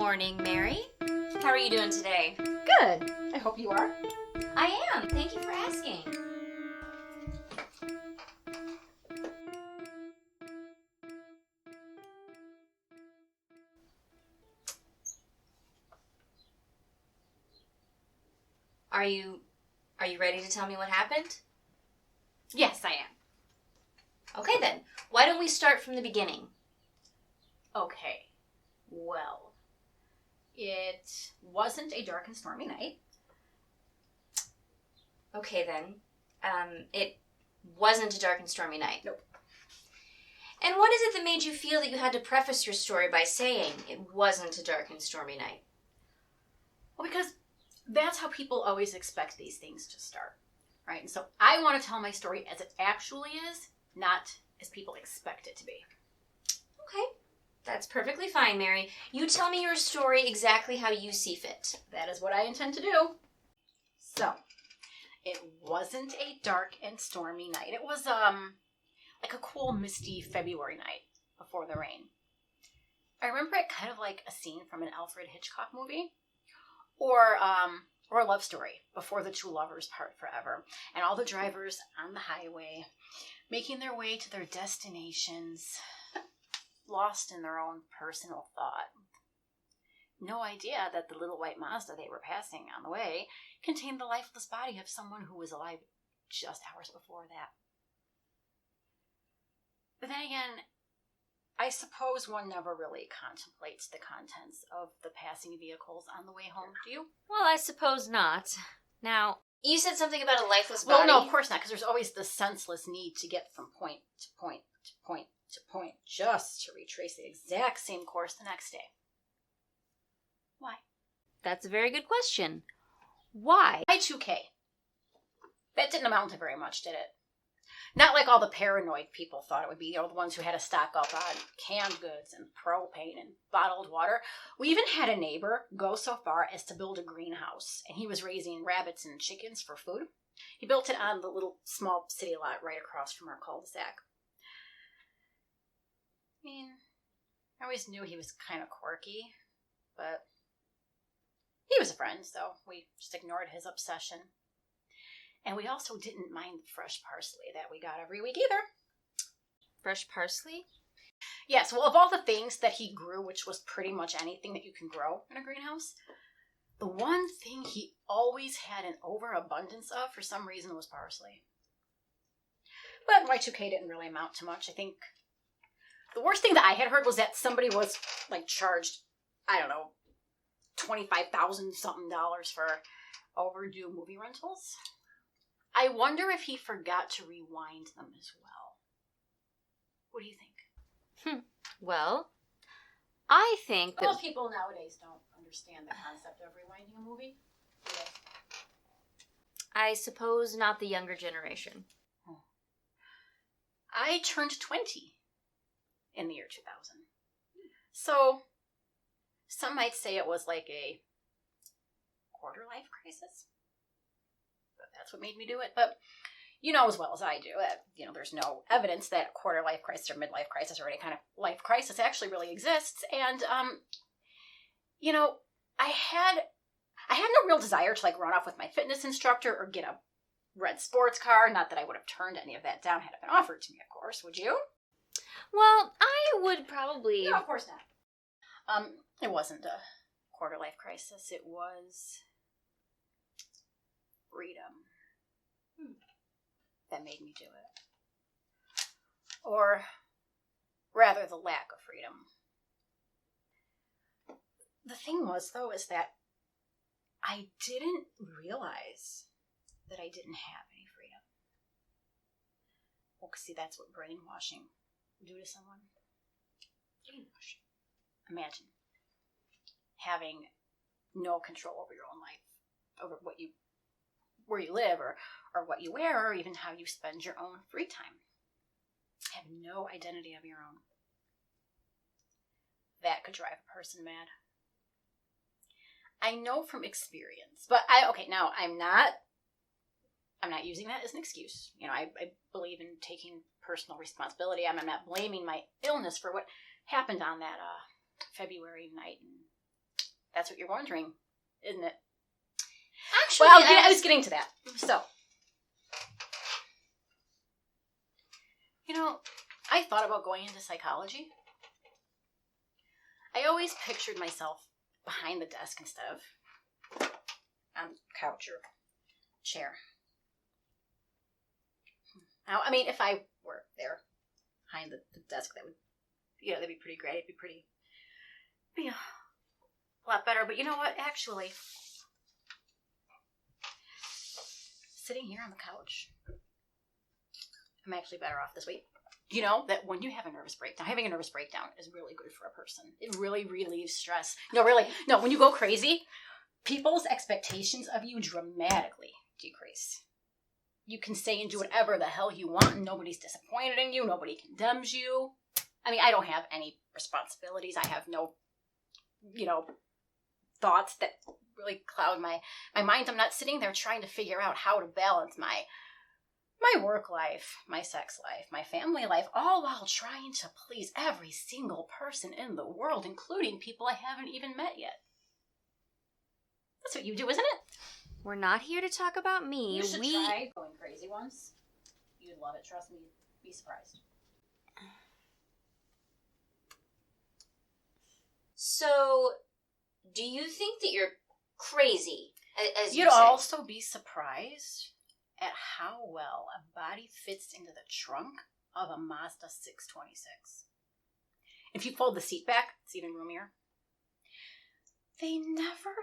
morning, Mary. How are you doing today? Good. I hope you are. I am. Thank you for asking. Are you ready to tell me what happened? Yes, I am. Okay then. Why don't we start from the beginning? Okay. Well, it wasn't a dark and stormy night. Okay then. It wasn't a dark and stormy night. Nope. And what is it that made you feel that you had to preface your story by saying it wasn't a dark and stormy night? Well, because that's how people always expect these things to start, right? And so I want to tell my story as it actually is, not as people expect it to be. Okay. That's perfectly fine, Mary. You tell me your story exactly how you see fit. That is what I intend to do. So, it wasn't a dark and stormy night. It was, like a cool, misty February night before the rain. I remember it kind of like a scene from an Alfred Hitchcock movie. Or a love story before the two lovers part forever. And all the drivers on the highway making their way to their destinations, lost in their own personal thought. No idea that the little white Mazda they were passing on the way contained the lifeless body of someone who was alive just hours before that. But then again, I suppose one never really contemplates the contents of the passing vehicles on the way home, do you? Well, I suppose not. Now, you said something about a lifeless body. Well, no, of course not, because there's always the senseless need to get from point to point to point to point just to retrace the exact same course the next day. Why? That's a very good question. Why? Y2K. That didn't amount to very much, did it? Not like all the paranoid people thought it would be, you know, the ones who had to stock up on canned goods and propane and bottled water. We even had a neighbor go so far as to build a greenhouse, and he was raising rabbits and chickens for food. He built it on the little small city lot right across from our cul-de-sac. I mean, I always knew he was kind of quirky, but he was a friend, so we just ignored his obsession. And we also didn't mind the fresh parsley that we got every week either. Fresh parsley? Yes, well, of all the things that he grew, which was pretty much anything that you can grow in a greenhouse, the one thing he always had an overabundance of for some reason was parsley. But Y2K didn't really amount to much. I think the worst thing that I had heard was that somebody was, like, charged, I don't know, $25,000 something for overdue movie rentals. I wonder if he forgot to rewind them as well. What do you think? Well, I think that... Well, people nowadays don't understand the concept of rewinding a movie. Do they? I suppose not the younger generation. I turned 20 in the year 2000. So, some might say it was like a quarter-life crisis. That's what made me do it. But you know as well as I do that, you know, there's no evidence that a quarter-life crisis or midlife crisis or any kind of life crisis actually really exists. And, you know, I had no real desire to, like, run off with my fitness instructor or get a red sports car. Not that I would have turned any of that down had it been offered to me, of course. Would you? Well, I would probably... No, of course not. It wasn't a quarter-life crisis. It was freedom. That made me do it. Or rather, the lack of freedom. The thing was, though, is that I didn't realize that I didn't have any freedom. Well, see, that's what brainwashing do to someone. Brainwashing. Imagine having no control over your own life, over where you live, or what you wear, or even how you spend your own free time. Have no identity of your own. That could drive a person mad. I know from experience, but I'm not using that as an excuse. You know, I believe in taking personal responsibility. I'm not blaming my illness for what happened on that February night in That's what you're wondering, isn't it? Actually, well, I was getting to that. So, I thought about going into psychology. I always pictured myself behind the desk instead of on the couch or chair. Now, I mean, if I were there behind the desk, that would, that'd be pretty great. It'd be a lot better. But you know what? Actually, sitting here on the couch, I'm actually better off this way. You know that when you have a nervous breakdown, having a nervous breakdown is really good for a person. It really relieves stress. No, when you go crazy, people's expectations of you dramatically decrease. You can say and do whatever the hell you want, and nobody's disappointed in you. Nobody condemns you. I mean, I don't have any responsibilities. I have no, thoughts that really cloud my mind. I'm not sitting there trying to figure out how to balance my work life, my sex life, my family life, all while trying to please every single person in the world, including people I haven't even met yet. That's what you do, isn't it? We're not here to talk about me. You should try going crazy once. You'd love it. Trust me. You'd be surprised. So, do you think that you're crazy? As You'd also be surprised at how well a body fits into the trunk of a Mazda 626. If you fold the seat back, it's even roomier. They never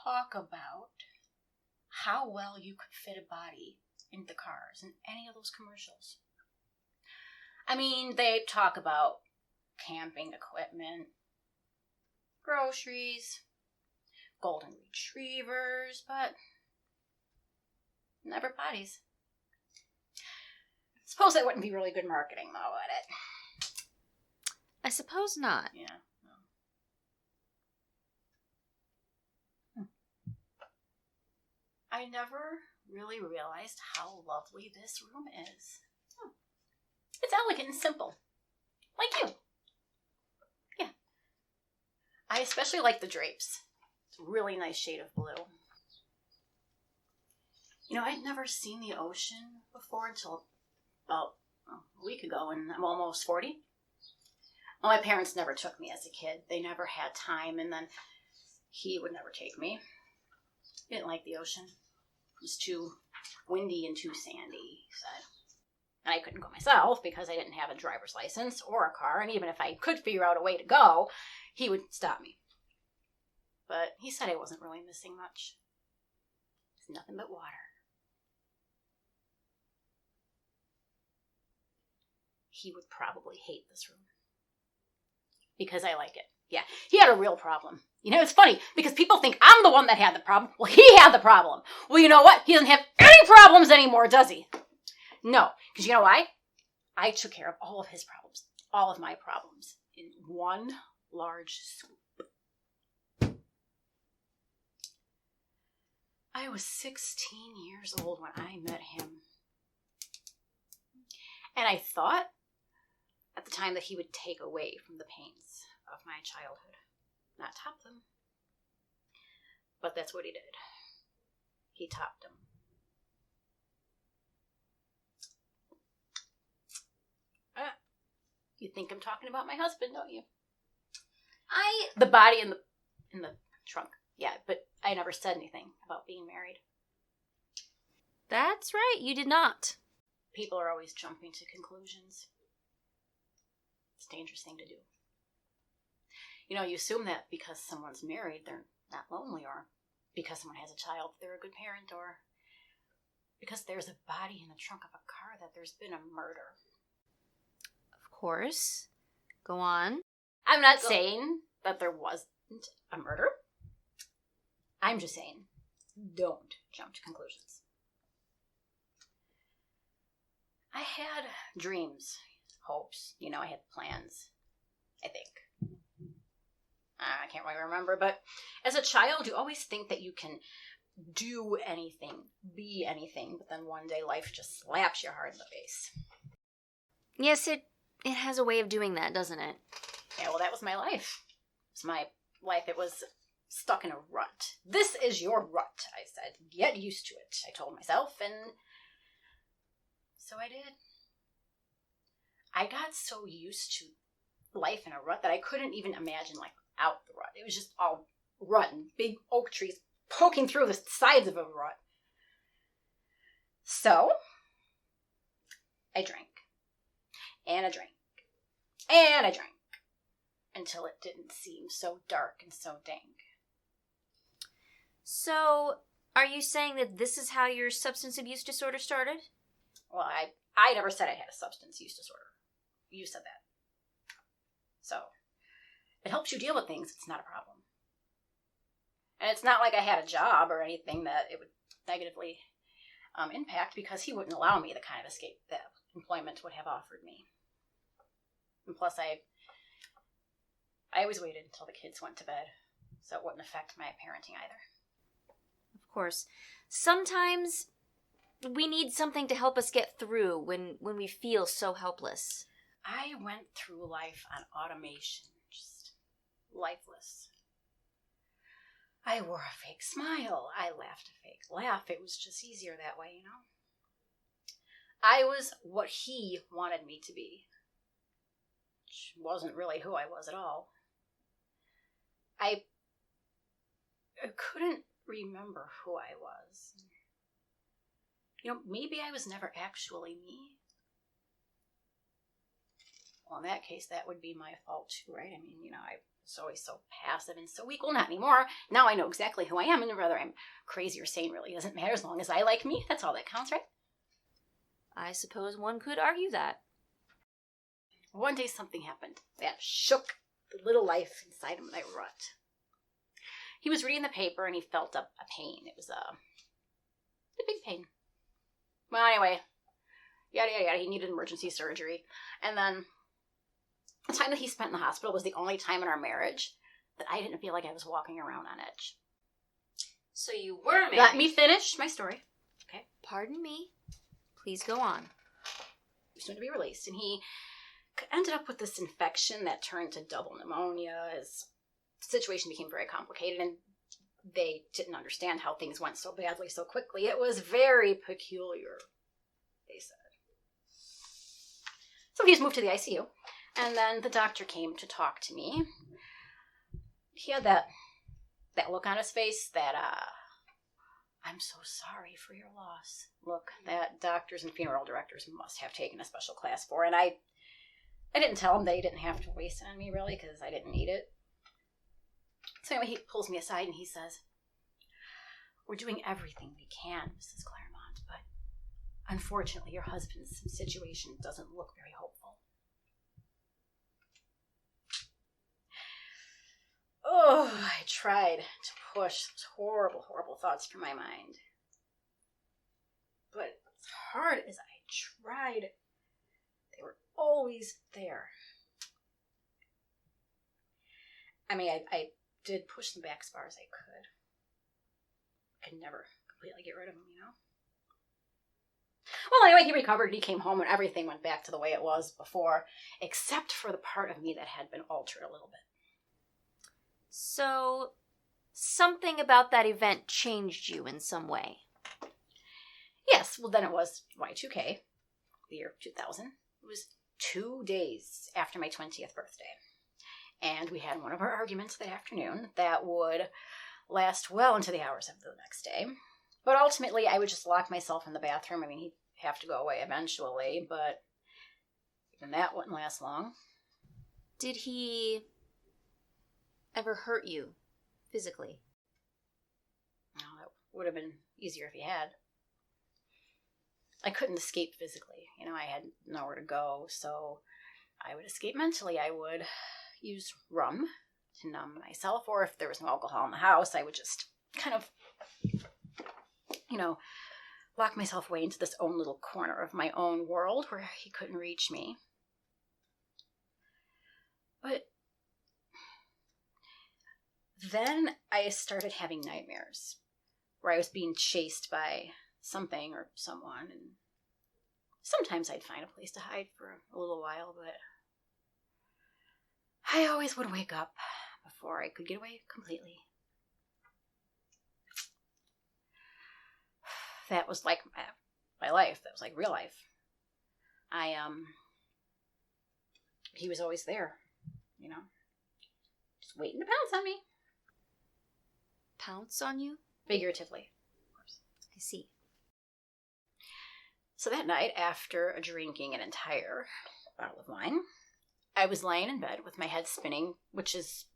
talk about how well you could fit a body into the cars in any of those commercials. I mean, they talk about camping equipment, groceries, golden retrievers, but never bodies. Suppose that wouldn't be really good marketing, though, would it? I suppose not. Yeah. I never really realized how lovely this room is. It's elegant and simple. Like you. Yeah. I especially like the drapes. It's a really nice shade of blue. I'd never seen the ocean before until about a week ago, and I'm almost 40. Well, my parents never took me as a kid. They never had time, and then he would never take me. He didn't like the ocean. It was too windy and too sandy, he said. And I couldn't go myself because I didn't have a driver's license or a car, and even if I could figure out a way to go, he would stop me. But he said I wasn't really missing much. It's nothing but water. He would probably hate this room. Because I like it. Yeah, he had a real problem. It's funny, because people think I'm the one that had the problem. Well, he had the problem. Well, you know what? He doesn't have any problems anymore, does he? No, because you know why? I took care of all of his problems, all of my problems, in one large swoop. I was 16 years old when I met him. And I thought at the time that he would take away from the pains of my childhood, not top them. But that's what he did. He topped them. You think I'm talking about my husband, don't you? The body in the trunk. Yeah, but I never said anything about being married. That's right, you did not. People are always jumping to conclusions. It's a dangerous thing to do. You assume that because someone's married, they're not lonely, or because someone has a child, they're a good parent, or because there's a body in the trunk of a car, that there's been a murder. Of course. Go on. I'm not saying that there wasn't a murder. I'm just saying, don't jump to conclusions. I had dreams, hopes, I had plans, I think. I can't really remember, but as a child, you always think that you can do anything, be anything, but then one day life just slaps you hard in the face. Yes, it has a way of doing that, doesn't it? Yeah, well, that was my life. It was my life. It was stuck in a rut. This is your rut, I said. Get used to it, I told myself, and so I did. I got so used to life in a rut that I couldn't even imagine life without the rut. It was just all rut and big oak trees poking through the sides of a rut. So, I drank. And I drank. And I drank. Until it didn't seem so dark and so dank. So, are you saying that this is how your substance abuse disorder started? Well, I never said I had a substance use disorder. You said that. So, it helps you deal with things. It's not a problem. And it's not like I had a job or anything that it would negatively impact, because he wouldn't allow me the kind of escape that employment would have offered me. And plus, I always waited until the kids went to bed, so it wouldn't affect my parenting either. Of course. Sometimes we need something to help us get through when we feel so helpless. I went through life on automation, just lifeless. I wore a fake smile. I laughed a fake laugh. It was just easier that way, you know? I was what he wanted me to be, which wasn't really who I was at all. I couldn't remember who I was. You know, maybe I was never actually me. Well, in that case, that would be my fault too, right? I mean, you know, I was always so passive and so weak. Well, not anymore. Now I know exactly who I am, and whether I'm crazy or sane really doesn't matter, as long as I like me. That's all that counts, right? I suppose one could argue that. One day something happened that shook the little life inside of my rut. He was reading the paper and he felt a pain. It was a big pain. Well, anyway, yada, yada, yada. He needed emergency surgery. And then the time that he spent in the hospital was the only time in our marriage that I didn't feel like I was walking around on edge. So you were married. Let me finish my story. Okay. Pardon me. Please go on. He was going to be released, and he ended up with this infection that turned to double pneumonia. His situation became very complicated, and they didn't understand how things went so badly so quickly. It was very peculiar, they said. So he was moved to the ICU, and then the doctor came to talk to me. He had that look on his face that, I'm so sorry for your loss. Look, that doctors and funeral directors must have taken a special class for, and I didn't tell him they didn't have to waste it on me, really, because I didn't need it. So anyway, he pulls me aside and he says, "We're doing everything we can, Mrs. Claremont, but unfortunately your husband's situation doesn't look very hopeful." Oh, I tried to push those horrible, horrible thoughts from my mind. But as hard as I tried, they were always there. I mean, I did push them back as far as I could. I could never completely get rid of them, you know? Well, anyway, he recovered. He came home and everything went back to the way it was before, except for the part of me that had been altered a little bit. So, something about that event changed you in some way? Yes, well then it was Y2K, the year 2000. It was 2 days after my 20th birthday. And we had one of our arguments that afternoon that would last well into the hours of the next day. But ultimately, I would just lock myself in the bathroom. I mean, he'd have to go away eventually, but even that wouldn't last long. Did he ever hurt you physically? No, that would have been easier if he had. I couldn't escape physically. You know, I had nowhere to go, so I would escape mentally. I would use rum to numb myself, or if there was no alcohol in the house, I would just kind of, you know, lock myself away into this own little corner of my own world where he couldn't reach me. But then I started having nightmares where I was being chased by something or someone, and sometimes I'd find a place to hide for a little while, but I always would wake up before I could get away completely. that was like my life. That was like real life. He was always there, you know, just waiting to pounce on me. Pounce on you? Figuratively, of course. I see. So that night, after drinking an entire bottle of wine, I was laying in bed with my head spinning, which is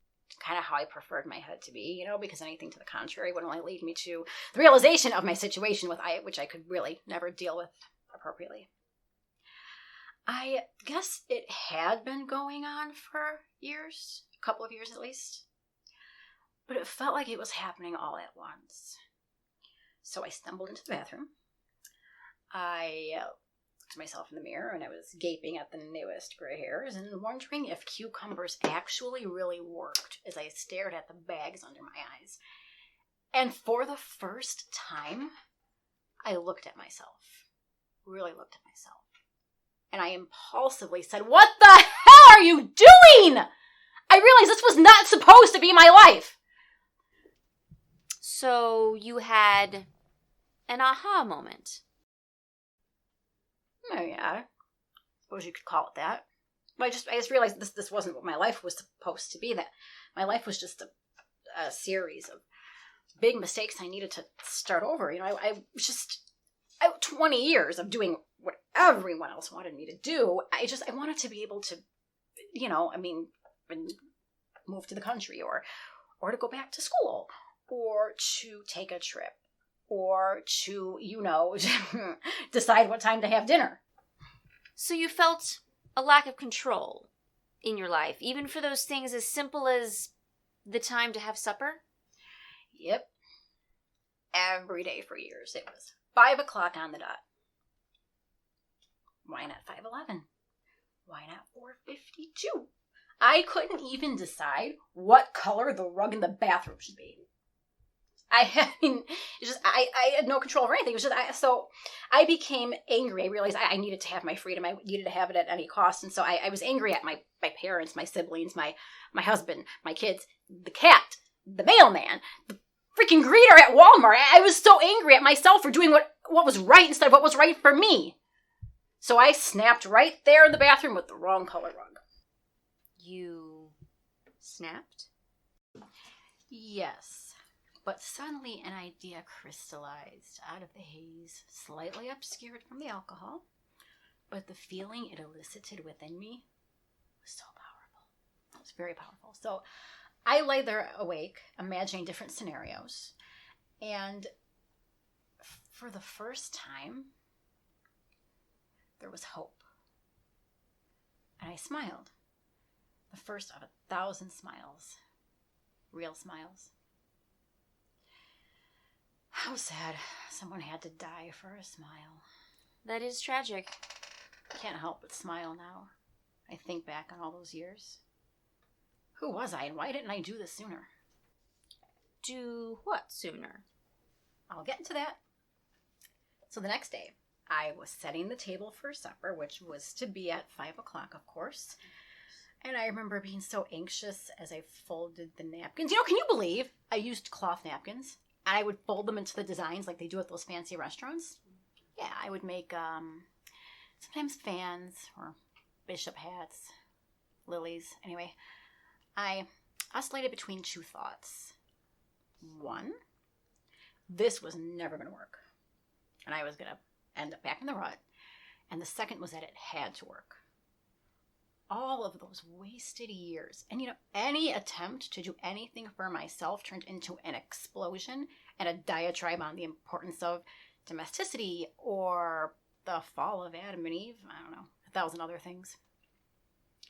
kind of how I preferred my head to be, you know, because anything to the contrary would only lead me to the realization of my situation which I could really never deal with appropriately. I guess it had been going on for years, a couple of years at least, but it felt like it was happening all at once. So I stumbled into the bathroom. I looked at myself in the mirror, and I was gaping at the newest gray hairs and wondering if cucumbers actually really worked as I stared at the bags under my eyes. And for the first time, I looked at myself. Really looked at myself. And I impulsively said, "What the hell are you doing?" I realized this was not supposed to be my life. So you had an aha moment. Oh, yeah. I suppose you could call it that. But I just realized this wasn't what my life was supposed to be. That my life was just a series of big mistakes I needed to start over. You know, I 20 years of doing what everyone else wanted me to do. I wanted to be able to, you know, move to the country or to go back to school or to take a trip or to, you know, decide what time to have dinner. So you felt a lack of control in your life, even for those things as simple as the time to have supper? Yep. Every day for years. It was 5 o'clock on the dot. Why not 5:11? Why not 4:52? I couldn't even decide what color the rug in the bathroom should be. I had no control over anything. It was just, so I became angry. I realized I needed to have my freedom. I needed to have it at any cost. And so I was angry at my parents, my siblings, my husband, my kids, the cat, the mailman, the freaking greeter at Walmart. I was so angry at myself for doing what was right instead of what was right for me. So I snapped right there in the bathroom with the wrong color rug. You snapped? Yes. But suddenly an idea crystallized out of the haze, slightly obscured from the alcohol. But the feeling it elicited within me was so powerful. It was very powerful. So I lay there awake, imagining different scenarios. And for the first time, there was hope. And I smiled. The first of 1,000 smiles. Real smiles. How sad. Someone had to die for a smile. That is tragic. Can't help but smile now. I think back on all those years. Who was I, and why didn't I do this sooner? Do what sooner? I'll get into that. So the next day, I was setting the table for supper, which was to be at 5 o'clock, of course. And I remember being so anxious as I folded the napkins. You know, can you believe I used cloth napkins? And I would fold them into the designs like they do at those fancy restaurants. Yeah, I would make sometimes fans or bishop hats, lilies. Anyway, I oscillated between two thoughts. One, this was never going to work. And I was going to end up back in the rut. And the second was that it had to work. All of those wasted years. And, you know, any attempt to do anything for myself turned into an explosion and a diatribe on the importance of domesticity or the fall of Adam and Eve. I don't know, 1,000 other things.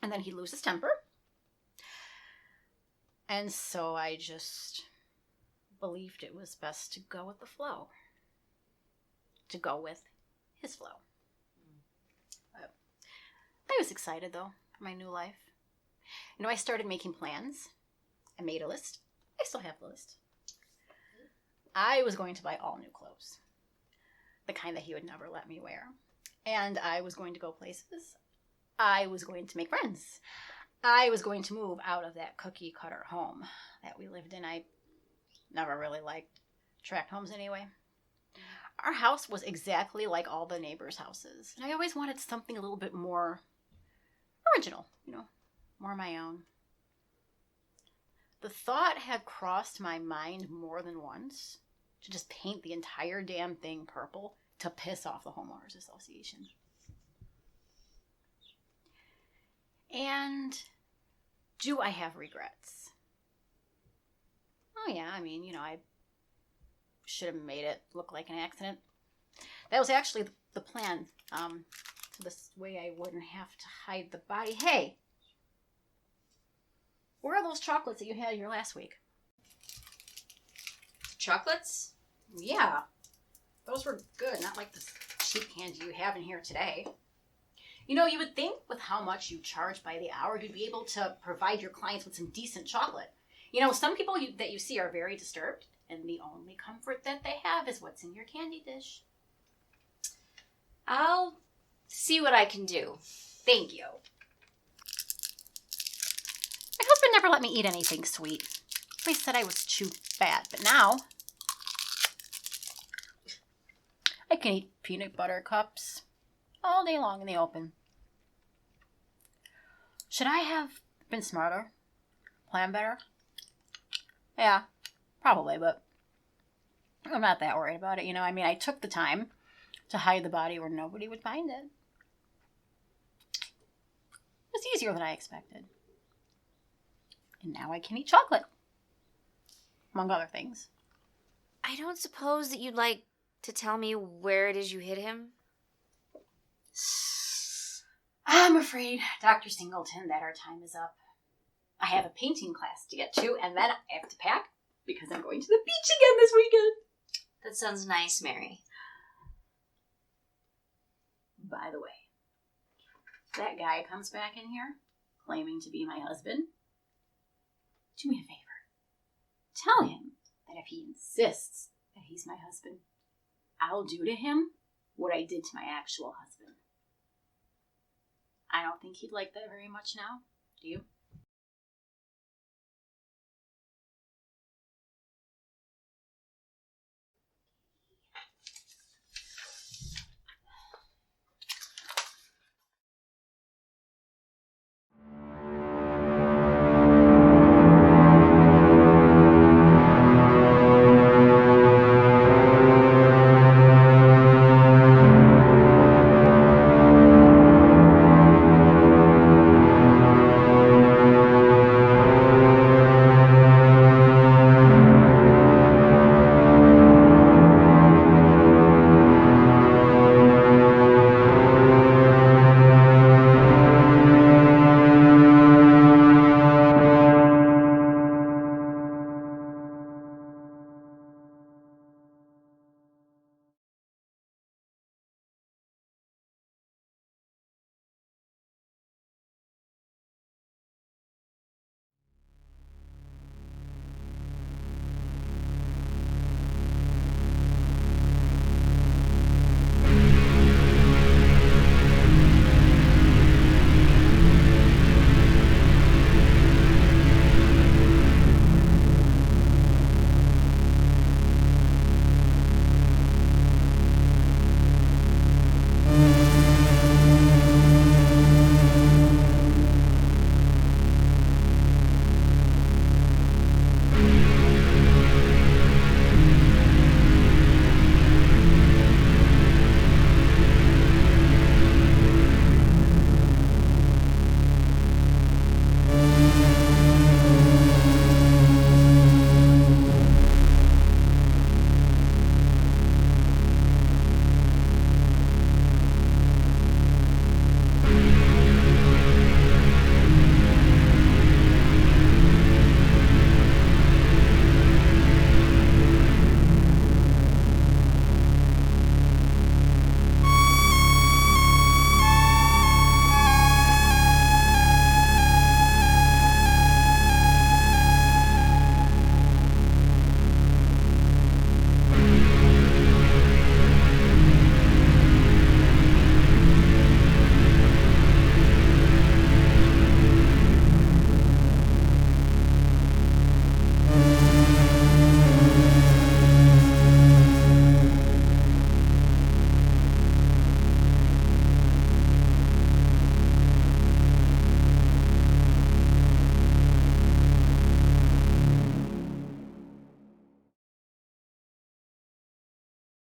And then he'd lose his temper. And so I just believed it was best to go with the flow. To go with his flow. I was excited, though, for my new life. You know, I started making plans. I made a list. I still have the list. I was going to buy all new clothes. The kind that he would never let me wear. And I was going to go places. I was going to make friends. I was going to move out of that cookie cutter home that we lived in. I never really liked tract homes anyway. Our house was exactly like all the neighbors' houses. And I always wanted something a little bit more original, more my own. The thought had crossed my mind more than once to just paint the entire damn thing purple to piss off the homeowners association. And do I have regrets? Oh yeah, I mean, I should have made it look like an accident. That was actually the plan. So this way I wouldn't have to hide the body. Hey! Where are those chocolates that you had here last week? Chocolates? Yeah. Those were good, not like the cheap candy you have in here today. You would think with how much you charge by the hour, you'd be able to provide your clients with some decent chocolate. Some people that you see are very disturbed, and the only comfort that they have is what's in your candy dish. I'll see what I can do. Thank you. My husband never let me eat anything sweet. He said I was too fat, but now I can eat peanut butter cups all day long in the open. Should I have been smarter? Planned better? Yeah, probably, but I'm not that worried about it. I took the time to hide the body where nobody would find it. It was easier than I expected. And now I can eat chocolate, among other things. I don't suppose that you'd like to tell me where it is you hid him? I'm afraid, Dr. Singleton, that our time is up. I have a painting class to get to, and then I have to pack because I'm going to the beach again this weekend. That sounds nice, Mary. By the way, if that guy comes back in here claiming to be my husband, do me a favor. Tell him that if he insists that he's my husband, I'll do to him what I did to my actual husband. I don't think he'd like that very much now. Do you?